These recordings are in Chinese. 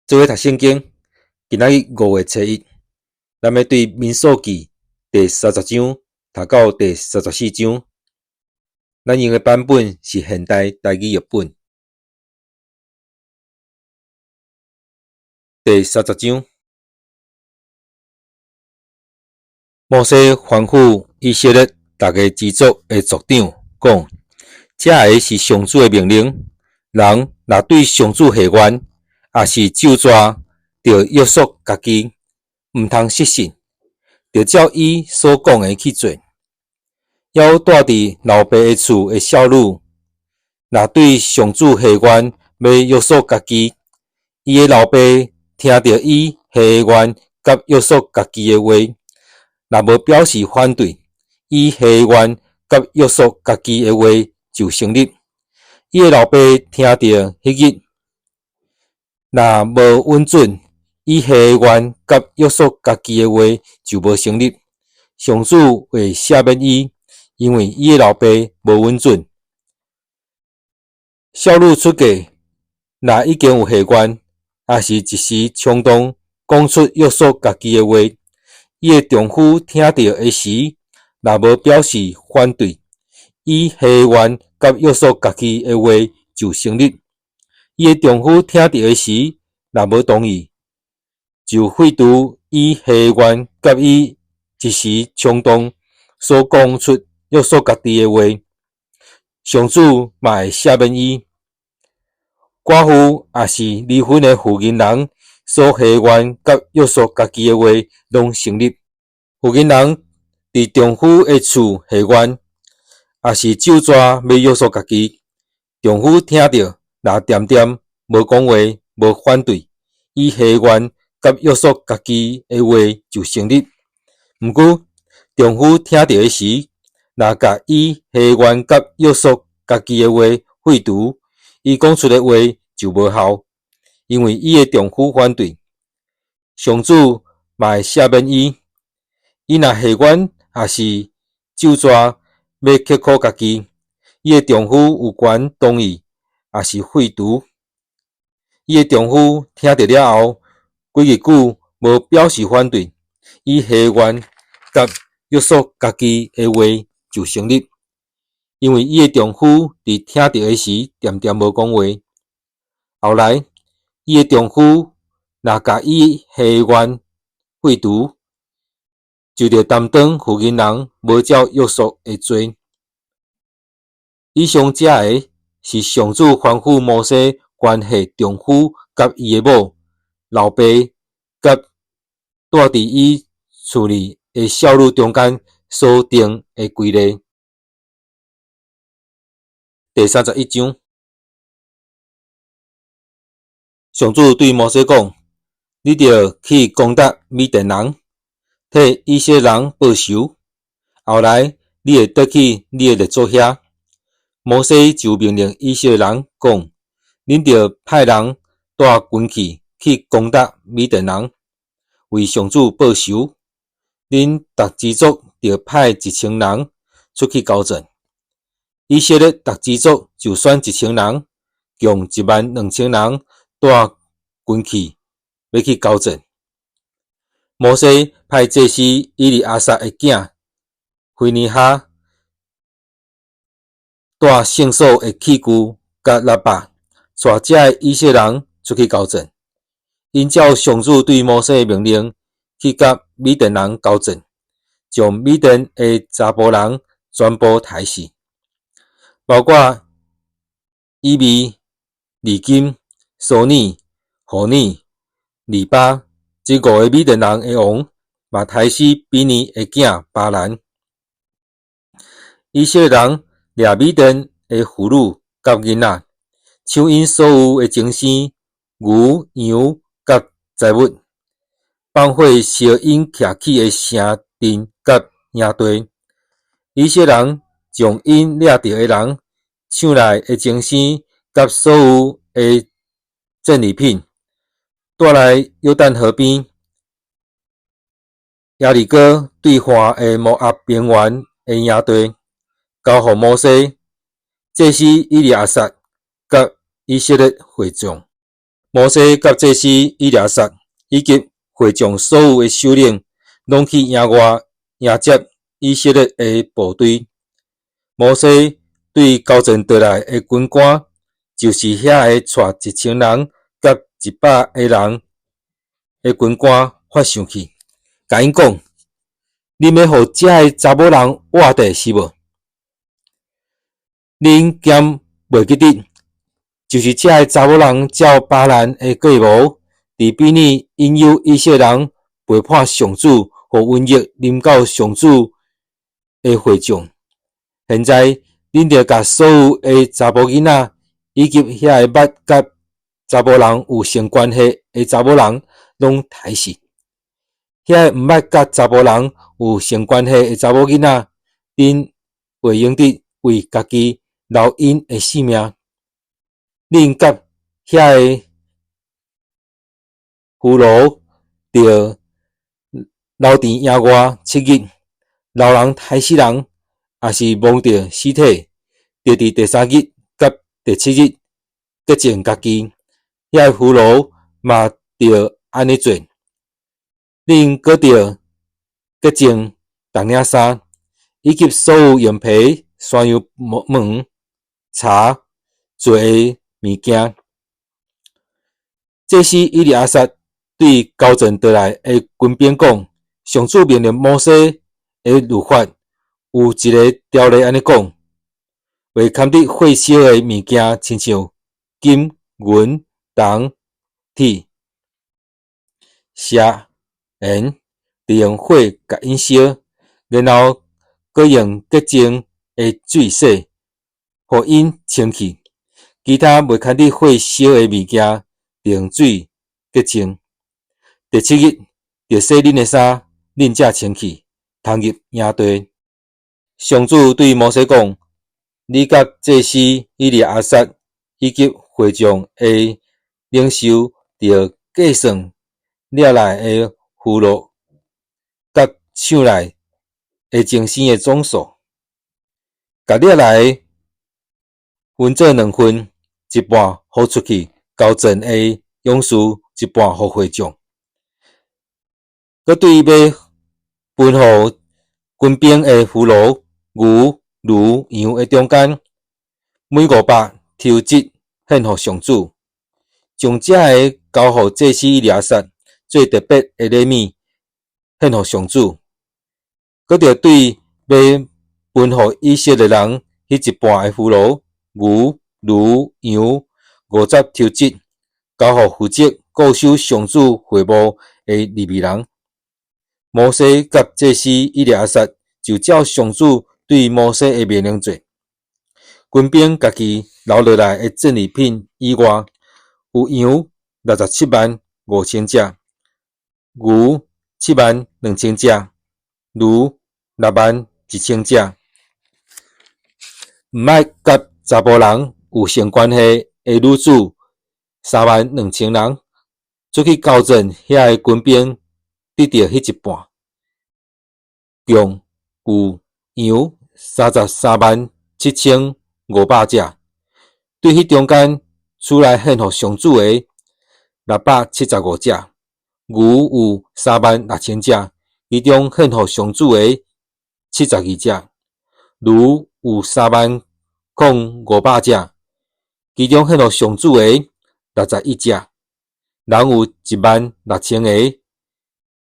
做伙读圣经，今仔日5月7日，咱要对民数记第30章读到第34章。咱用的版本是现代台语译本。第30章，摩西吩咐以色列逐个支族的族长讲：这个是上主的命令，人若对上主下冤，也是咒詛，着约束家己，毋通失信，着照伊所讲的去做。要住伫老爸的厝的少女，若对上主下冤，要约束家己，伊的老爸听到伊下冤甲约束家己的话，若无表示反对，伊下冤甲约束家己的话就成立。伊的老爸听到迄日，若无允准，伊下冤甲约束家己的话就无成立。上主会赦免伊，因为伊的老爸无允准。少女出嫁，若已经有下冤，也是一时冲动讲出约束家己的话，伊的丈夫听到的时，若无表示反对，伊下冤甲约束家己的话就成立。伊的丈夫听到的时，若无同意，就废除伊下冤甲伊一时冲动所讲出约束家己的话，上主嘛会赦免伊。寡妇也是离婚的妇人人所下冤甲约束家己的话，拢成立。妇人人伫丈夫的厝下冤，也是咒詛要约束家己。丈夫听到，若点点无讲话，无反对，伊下冤甲约束家己的话就成立。毋过，丈夫听到的时，若甲伊下冤甲约束家己的话废除，伊讲出的话就无效，因为伊的丈夫反对。上主嘛会赦免伊。伊若下冤也是咒詛要刻苦家己，伊的丈夫有权同意，也是废除。伊的丈夫听到了后，几日久无表示反对，伊下冤甲约束家己的话就成立，因为伊的丈夫伫听到的时点点无讲话。后来，伊的丈夫若甲伊下冤废除，就得担当妇人人无照约束的罪。以上这个是上主吩咐摩西关系丈夫甲伊的某、老爸甲住伫伊厝里的少女中间所定的规例。第31章，上主对摩西讲：你着去攻打米甸人，替以色列人报仇。后来，你会倒去你的列祖遐。摩西就命令以色列人讲：恁着派人带军器去攻打米甸人，为上主报仇。恁逐支族着派1000人出去交战。以色列逐支族就选1000人，共12000人带军器要去交战。摩西派祭司以利亚撒的囝菲尼哈带圣所的器具甲喇叭，带这的以色列人出去交战。因照上主对摩西的命令，去甲米甸人交战，将米甸的查甫人全部杀死，包括以米、利金、索尼、何尼、利巴这5个米甸人的王，嘛杀死比尼的囝巴兰。以色列人掠米甸的妇女甲囡仔，抢因所有的精生、牛、羊甲财物，放火烧因徛起的城镇甲营地。以色列人将因掠到的人抢来的精生甲所有的战利品，带来约旦河边耶利哥对岸的摩押平原的营地，交予摩西、祭司以利亚撒甲以色列会众。摩西甲祭司以利亚撒以及会众所有的首领，拢去迎接以色列的部队。摩西对高层倒来的军官，就是遐个带1000人甲100个人的军官发生气，甲因讲：恁要互遮个查某人活地是无？恁兼袂记得，就是遮个查某人照巴兰的计谋，伫比你引诱以色列人背叛上主，互瘟疫临到上主的会众。现在恁着甲所有的查甫囡仔，以及遐个捌甲查某人有性关系的查某人，拢杀死。遐个毋捌甲查甫人有性关系的查某囡仔，恁袂用得为家己留因的性命。恁甲遐个俘虏着留伫野外7日，老人害死人，也是摸着尸体，着伫第3日甲第7日洁净家己。遐个俘虏嘛着安尼做。恁阁着洁净重领衫，以及所有用皮、山羊毛、茶做的物件。这是以利亚撒对高层倒来的军兵讲：上主命令摩西的律法有一个条例安尼讲，袂堪得火烧的物件，亲像金、银、铜、铁、石、盐，利用火甲因烧，然后搁用洁净的水洗，互因清气。其他袂堪得火烧的物件，用水洁净。第7日，着洗恁的衫，恁才清气，通入营地。上主对摩西讲：你甲祭司以利亚撒以及会众的领袖，着计算了来的俘虏，甲抢来的精生的总数，甲了来的分做2份，一半互出去交战的勇士，一半互会众。佮对要分互军兵的俘虏，牛、驴、羊的中间，每500抽1献互上主，将这个交互祭司以利亚撒做特别的礼物献互上主。佮着对要分互以色列人迄一半的俘虏，牛、驴、羊50抽1，交互负责固守上主会幕的利未人。摩西甲祭司以利亚撒就照上主对摩西的命令做。军兵家己留落来的战利品以外，有羊675000只，牛72000只，驴61000只。毋爱甲查甫人有性关系的女子32000人，出去交战遐个军兵得到迄一半，共有羊337500只。对迄中间出来献互上主的675只，牛有36000只，其中献互上主的72只，驴有30500只，其中献互上主的61只，人有16000个。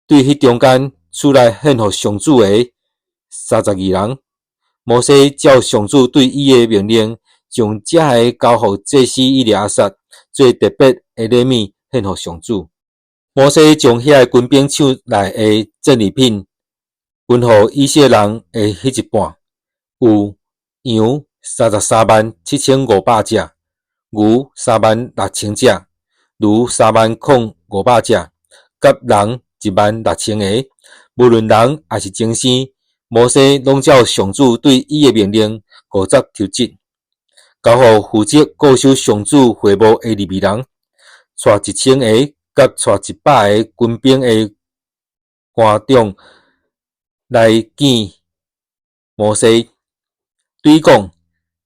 对迄中间出来献互上主的32人。摩西照上主对伊的命令，将这个交互祭司以利亚撒做特别的礼物献互上主。摩西将遐个军兵手内的战利品分互以色列人的迄一半，有羊337,500只，牛36000只，驴30500只，甲人16000个。无论人还是精生，摩西拢照上主对伊的命令50抽1，交互负责固守上主会幕的利未人，带1000个甲带100个军兵的官长来见摩西，对伊讲：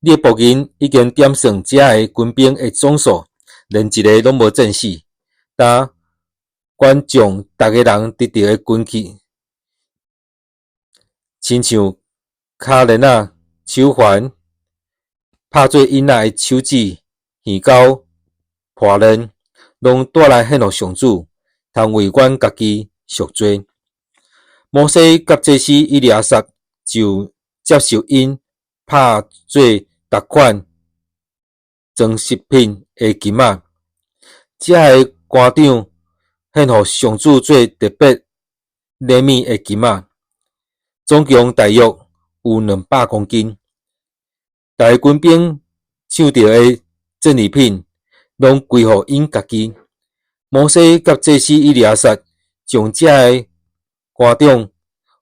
你的仆人已经点算这个军兵的总数，连一个拢无战死。但管将逐个人得到的军器，亲像卡莲仔、手环、拍做囡仔的手指、耳钩、破链，拢带来献互上主，通为阮家己赎罪。摩西甲祭司以利亚撒就接受因拍做逐款装饰品的金仔，这个官长献互上主做特别礼物的金仔，总共大约有200公斤。逐个军兵抢到的战利品，拢归互因家己。摩西甲祭司以利亚撒将这个官长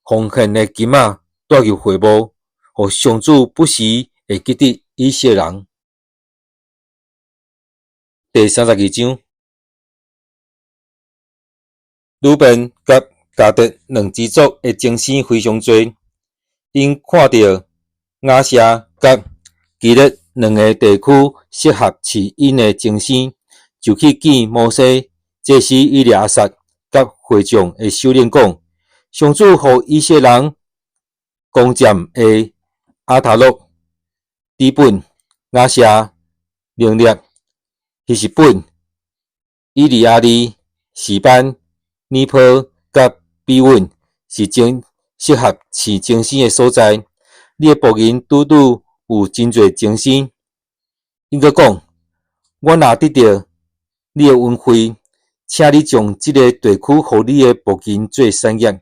奉献的金仔带入会幕，互上主不时会记得以色列人。第32章，鲁便甲迦得两支族的精神非常多，因看到亚舍甲基列两个地区适合饲因的精神，就去见摩西、祭司以利亚撒甲会众的首领讲：上主予以色列人攻占的阿塔洛、底本、亚舍、宁列、希实本、以利亚利、示班、尼坡甲比稳是真适合饲精神的所在。你的仆人拄拄有真侪精神。因阁讲：我若得到你的恩惠，请你将这个地区予你的仆人做产业，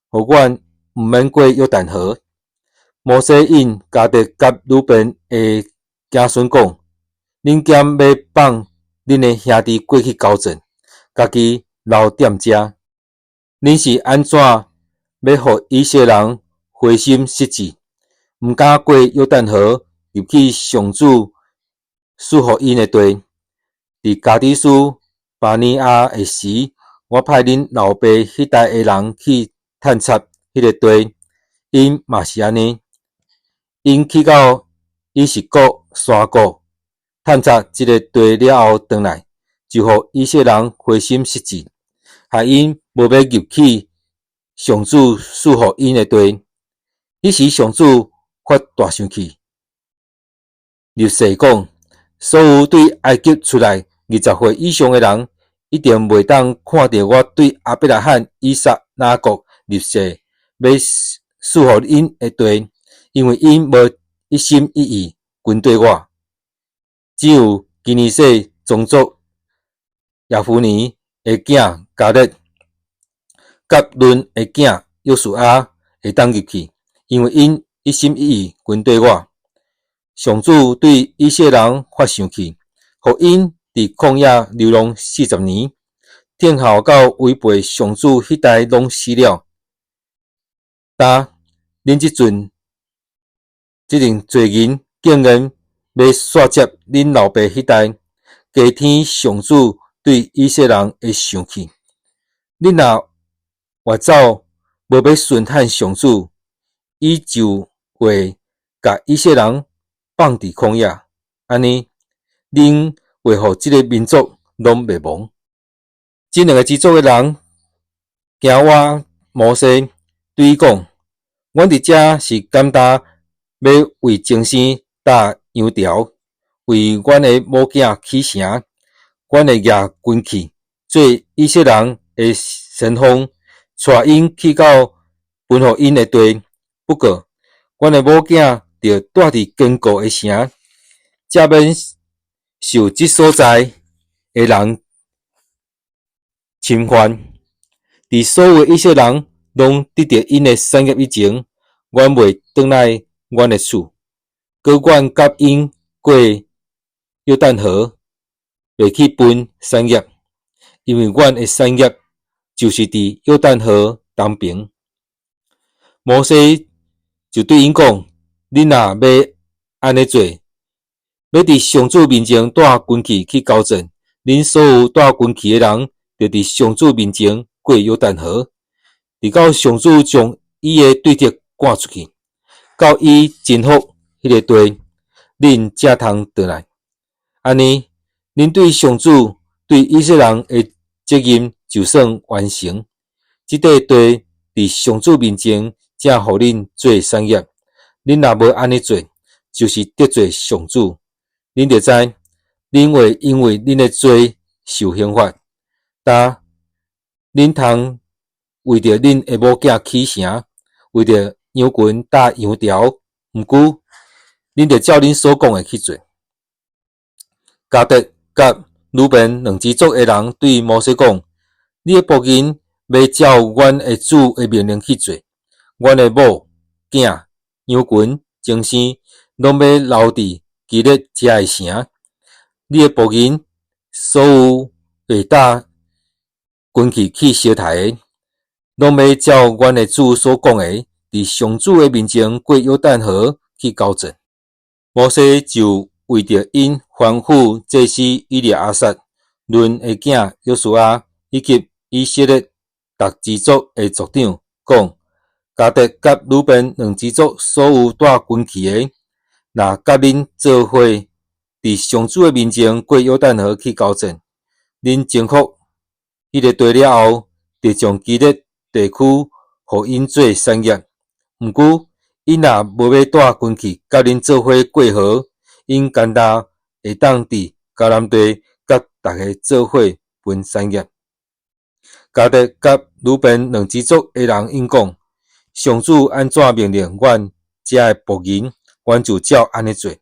互阮毋免过约旦河。摩西因迦得甲鲁便的子孙讲：恁兼要放恁的兄弟过去交战，家己留踮遮。恁是安怎要互以色列人灰心失志，毋敢过约旦河入去上主赐予因的地？伫加迪斯巴尼亚的时，我派恁老爸迄代的人去探查迄个地，因嘛是安尼。因去到以实国山谷探查这个地了后回来，就互以色列人灰心失志，害因无要入去上主赐予因的地。彼时上主发大生气，立誓讲：所有对埃及出来20岁以上的人，一定袂当看到我对亚伯拉罕、以撒、雅各立誓要赐予因的地，因为因无一心一意跟对我。只有基尼色宗族亚夫尼的囝迦勒，甲伦的囝约书亚会当入去，因为因一心一意跟对我。上主对以色列人发生气，互因伫旷野流浪40年，天后到违背上主迄代拢死了。但恁即阵侪人竟然要煞接恁老爸迄代，加添上主对以色列人的生气。恁若活走，无要顺坦上主，伊就会甲以色列人放伫旷野，安尼恁会互即个民族拢灭亡。这两个支族的人惊我摩西，对伊讲：阮伫遮是甘担要为精神搭羊条，为阮的某囝起城，阮会举军器，做以色列人的先锋，带因去到分互因的地。不过，阮的某囝着住伫坚固的城，才免受即所在的人侵犯。伫所有的以色列人拢得到因的产业以前，阮袂转来阮的厝，搁阮甲因过约旦河，袂去分产业，因为阮的产业就是伫约旦河东边。摩西就对因讲：恁若要安尼做，要伫上主面前带军旗去交战，恁所有带军旗的人，就伫上主面前过约旦河，直到上主将伊的对敌赶出去，到伊征服迄个地，恁才通回来。安尼，恁对上主对以色列人的责任就算完成。即块地伫上主面前，正互恁做产业。恁若无安尼做，就是得罪上主。恁着知，恁会因为恁的罪受刑罚。但恁通为着恁的某囝起城，为着羊群搭羊条，毋过恁着照恁所讲的去做。迦得甲鲁本两支族的人对摩西讲：你的仆人要照阮的主的命令去做，阮的某囝、羊群、精生，拢要留伫基列遮的城。你的仆人所有会搭军器去烧台的，拢要照阮的主所讲的，伫上主的面前过约旦河去交战。摩西就为着因吩咐祭司以利亚撒、伦的囝约书亚以及以色列逐支族的族长讲：迦得甲鲁本两支族所有带军旗的，若甲恁做伙伫上主的面前过约旦河去交战，恁征服迄个地了后，就将基列地区互因做产业。毋过，因若无要带军旗甲恁做伙过河，因简单会当伫迦南地甲逐个做伙分产业。迦得甲鲁本两支族的人应讲：上主安怎命令阮遮的仆人，阮就照安尼做。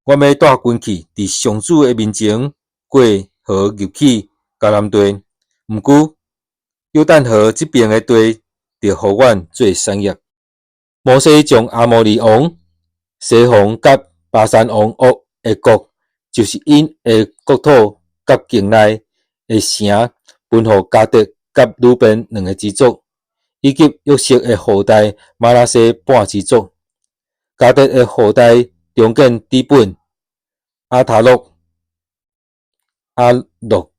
阮要带军旗伫上主的面前过河入去迦南地，毋过约旦河这边的地就互阮做产业。摩西将阿摩利王、西宏甲巴珊王恶的国，就是因的国土甲境内的城，分互迦得甲鲁本两个支族，以及约瑟的后代马拉西半支族。迦得的后代中间底本阿塔洛、阿洛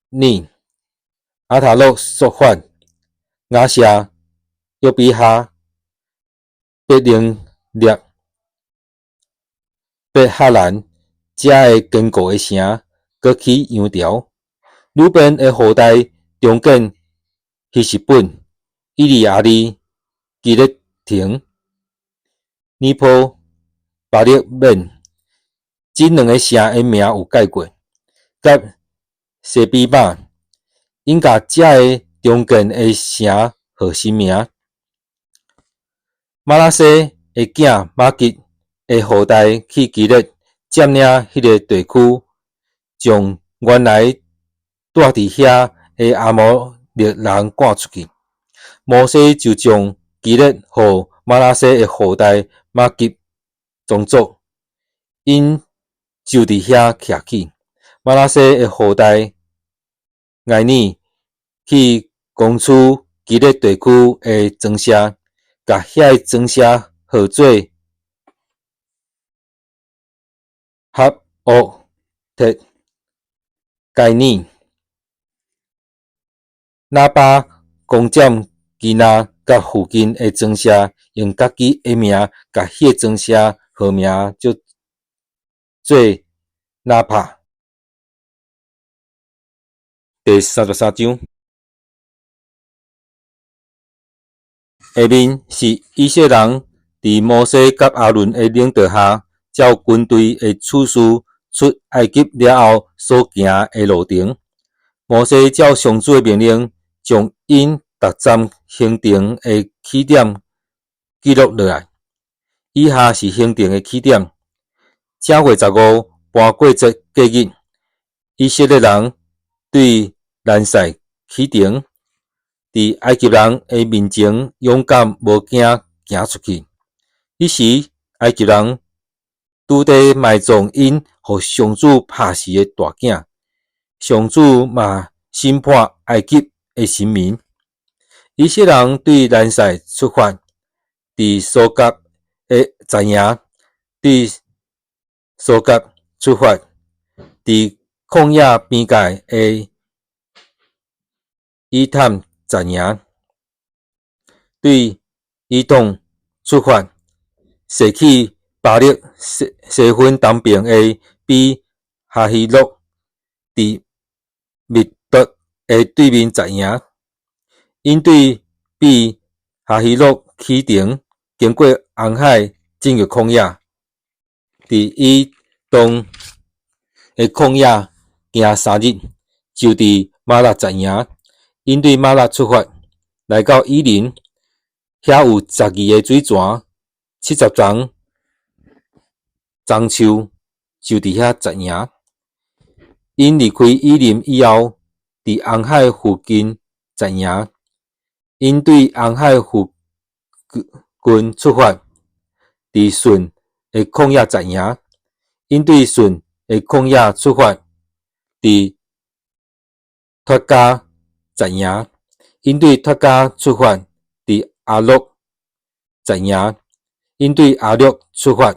尼、阿塔洛索法、亚夏、约比哈、别灵列、别哈兰，遮个坚固的城，搁起羊条。鲁本的后代中间希实本、以利亚利、基列亭、尼坡、巴列免，这两个城的名有改过，甲西比马，因甲遮个中间的城号新名。马拉西的囝马吉的后代去基列占领迄个地区，将原来住伫遐的阿摩列人赶出去。摩西就将基列互马拉西的后代马吉宗族，因就伫遐徛起。马拉西的后代埃尼去攻取基列地区的庄舍，甲遐个庄舍号做哈奥特盖尼。那巴攻占基纳甲附近的庄舍，用家己的名甲迄个庄舍号名就做纳帕。第33章。下面是以色列人伫摩西甲阿伦的领导下，照军队的次序出埃及了后所行的路程。摩西照上主的命令，将因逐站行程的起点记录落来。以下是行程的起点：正月15搬过节过日，以色列人对南塞起程。伫埃及人的面前勇敢无惊行出去。彼时埃及人拄地埋葬因互上主拍死的大囝，上主嘛审判埃及的臣民。以色列人对南塞出发，伫苏甲的前营对苏甲出发，伫旷野边界的以探前营对以东出发，驶去巴力西分东边的比哈希洛伫密德的对面集营，因对比哈希洛启程，经过红海进入旷野，伫伊东的旷野行3日，就伫马拉集营，因对马拉出发，来到以林，遐有12个水泉，70丛樟树，就伫遐集营。因离开以林以后，伫红海附近集营，因对红海附近出发，伫顺的旷野集营，因对顺的旷野出发，伫托加集营，因对托加出发，伫阿洛集营，因对阿洛出发，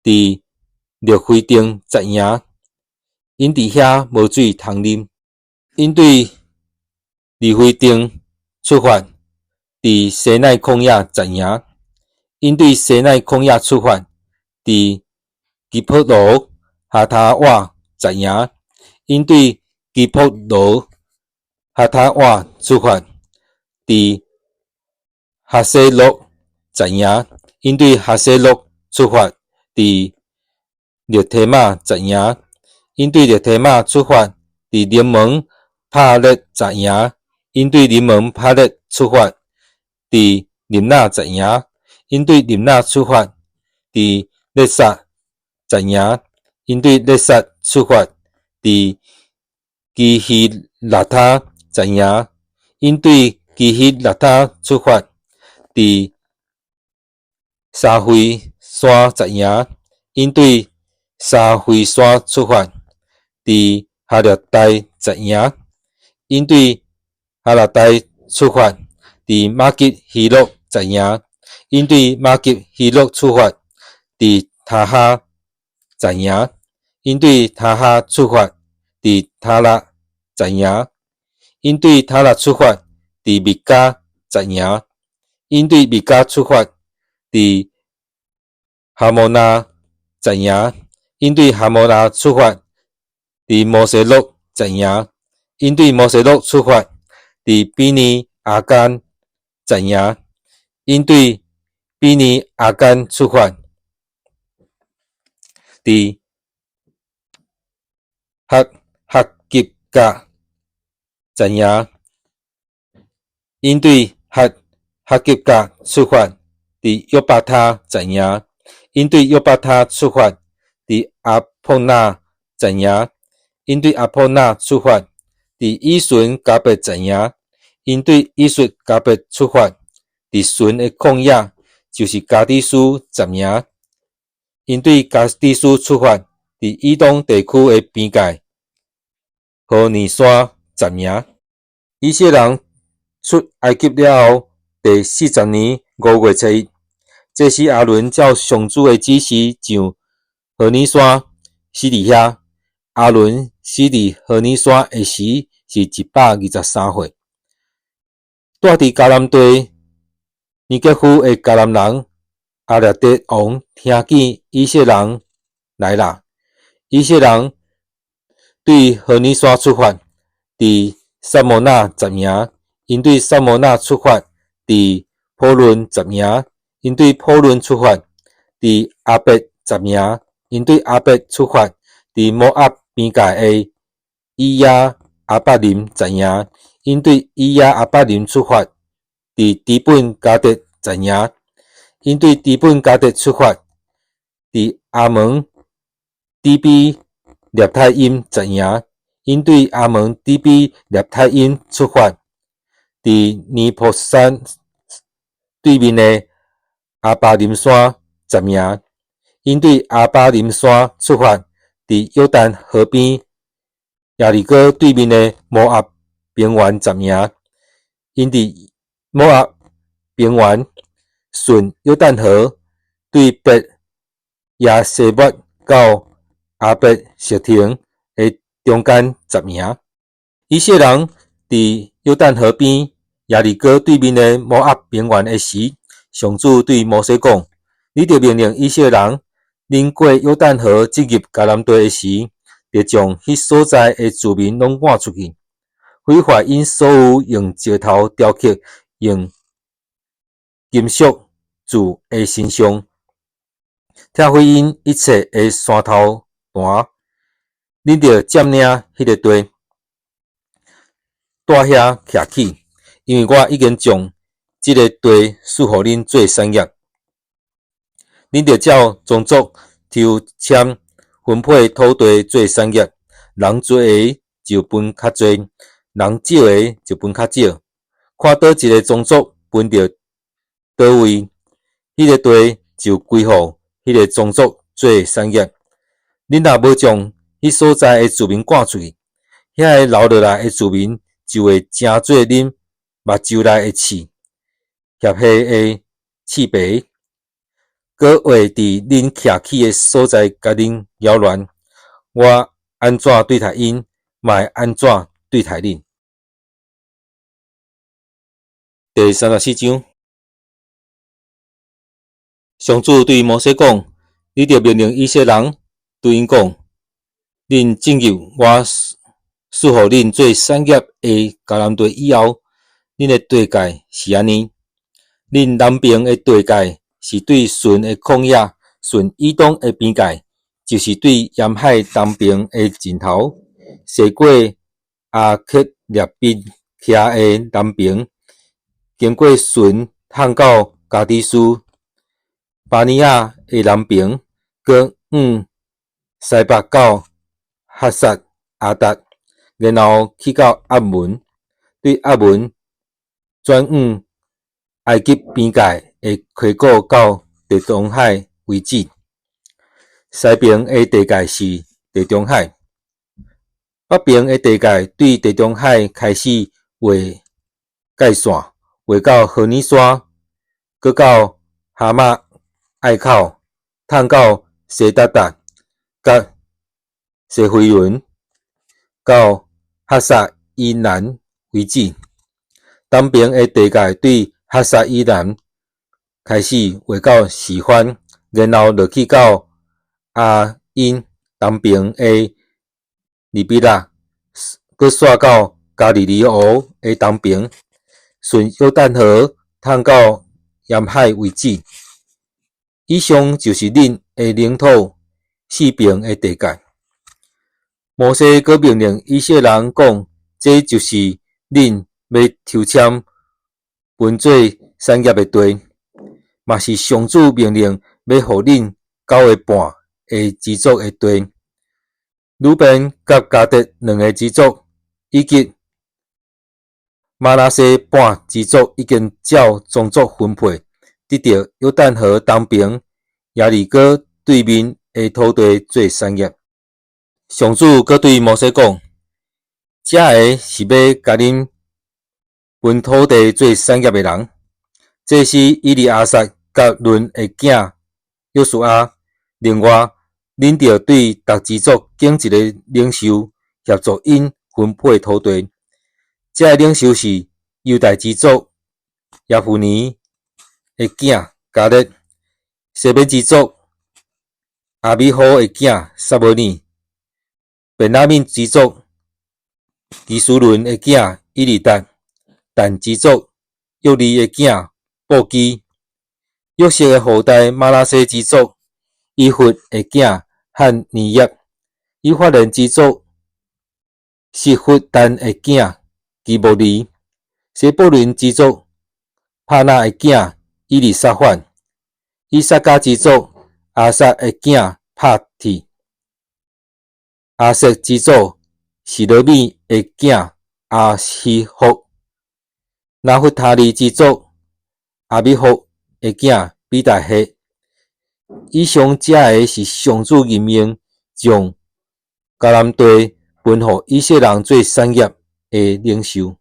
伫绿非丁集营，因伫遐无水通啉，因对利非丁出发，伫西奈旷野集营，因对西奈旷野出发，伫基普罗哈塔瓦集营，因对基普罗哈塔瓦出发，伫哈西洛集营，因对哈西洛出发，伫列提马集营，因对列提马出发，伫临门帕勒集营，因对临门帕勒出发，伫林纳集营，因对林纳出发，伫列萨集营，因对列萨出发，伫基希拉塔集营，因对基希拉塔出发，伫沙菲山集营，因对沙菲山出发，伫哈勒代集营，因对哈勒代出发，伫马吉希洛集营，因对马吉希洛出发，伫塔哈集营，因对塔哈出发，伫塔拉集营，因对塔拉出发，伫米加集营，因对米加出发，伫哈摩纳集营，因对哈摩纳出发，伫摩西洛集营，因对摩西洛出发，伫比尼阿干集营，因对比尼阿干出发，伫哈吉加集营，因对哈吉加出发，伫约巴他集营，因对约巴他出发，伫阿破纳集营，因对阿破纳出发，伫以顺加别集营，因对以顺加别出发，伫顺的旷野，就是加迪斯集营，因对加迪斯出发，伫以东地区的边界，何尼山集营。以色列人出埃及了后，第40年5月7日，这是阿伦照上主的指示上何尼山死伫遐。阿伦死伫何尼山的时是123岁。住伫迦南地尼吉夫的迦南人阿列德王听见以色列人来啦，以色列人对何尼山出发，伫撒摩纳集营，因对撒摩纳出发，伫普伦集营，因对普伦出发，伫阿伯集营，因对阿伯出发，伫摩押边界的以亚阿伯林集营，因对以亚阿伯林出发，伫底本加德集营，因对底本加德出发，伫阿门底比列太因集营，因对阿门底比列太因出发，伫尼泊山对面的阿巴林山集营，因对阿巴林山出发，伫约旦河边亚利哥对面的摩押平原集营，因伫摩押平原顺约旦河对北亚西莫到阿伯石亭的中间集营。以色列人伫约旦河边亚利哥对面的摩押平原的时，上主对摩西讲：你着命令以色列人，恁过约旦河进入迦南地的时，就将迄所在的居民拢赶出去，毁坏因所有用石头雕刻、用金属铸的神像，拆毁因一切的山头盘，恁着占领迄个地，住遐徛起，因为我已经将即个地赐互恁做产业。恁着照宗族抽签分配土地做产业，人多的就分较多，人少的就分较少。看倒一个宗族分着倒位，迄个地就归互迄个宗族做产业。恁若无将迄所在的居民赶出去，遐个留落来的居民就会成做恁目睭内的刺，协会的刺白。搁会伫恁徛起的所在甲恁扰乱，我安怎对待因，嘛会安怎对待恁。第34章，上主对摩西讲：你着命令以色列人，对因讲：恁进入我赐互恁做产业的迦南地以后，恁的地界是安尼。恁南边的地界是对顺的旷野，顺以东的边界，就是对沿海东边的尽头，西过阿克列宾徛的南边，经过顺通到加迪斯巴尼亚的南边，搁西北到哈萨阿达，然后去到阿门，对阿门转埃及边界会开过到地中海为止，西边的地界是地中海，北边的地界对地中海开始画界线，画到荷尼山，搁到哈马隘口，探到西达达，甲西非伦，到哈萨以南为止。东边的地界对哈萨以南开始画到示范，然后落去到阿因东边的利比拉，搁刷到加利利湖的东边，顺约旦河通到沿海为止。以上就是恁的领土四边的地界。摩西搁命令以色列人讲：这就是恁要抽签分做产业的地，嘛是上主命令要互恁9个半的支族的地。鲁便甲迦得2个支族，以及马拉西半支族已经照宗族分配，得到约旦河东边耶利哥对面的土地做产业。上主搁对摩西讲：这个是要甲恁分土地做产业的人，这是以利亚撒甲伦的囝约书亚。另外，恁着对逐支族拣一个领袖，协助因分配土地。这个领袖是犹大支族耶夫尼的囝迦勒，西边支族阿米好的囝撒母耳，便雅悯支族基斯伦的囝以利达，但支族约利的囝布基，约瑟的后代马拉西支族以弗的囝汉尼耶，以法莲支族是弗但的囝基伯利，西布伦支族帕纳的囝以利撒法，以撒迦支族阿撒的囝帕提，阿瑟支族是罗米的囝阿希福，拿弗他利支族阿米福的囝比大黑。以上这个是上主任命将迦南地分予以色列人做产业的领袖。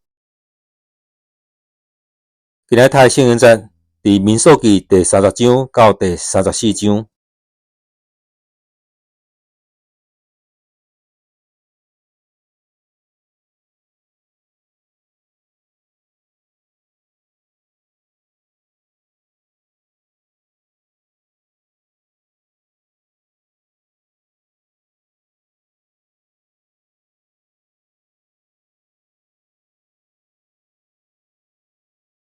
今日读的圣经节伫民数记第30章到第34章。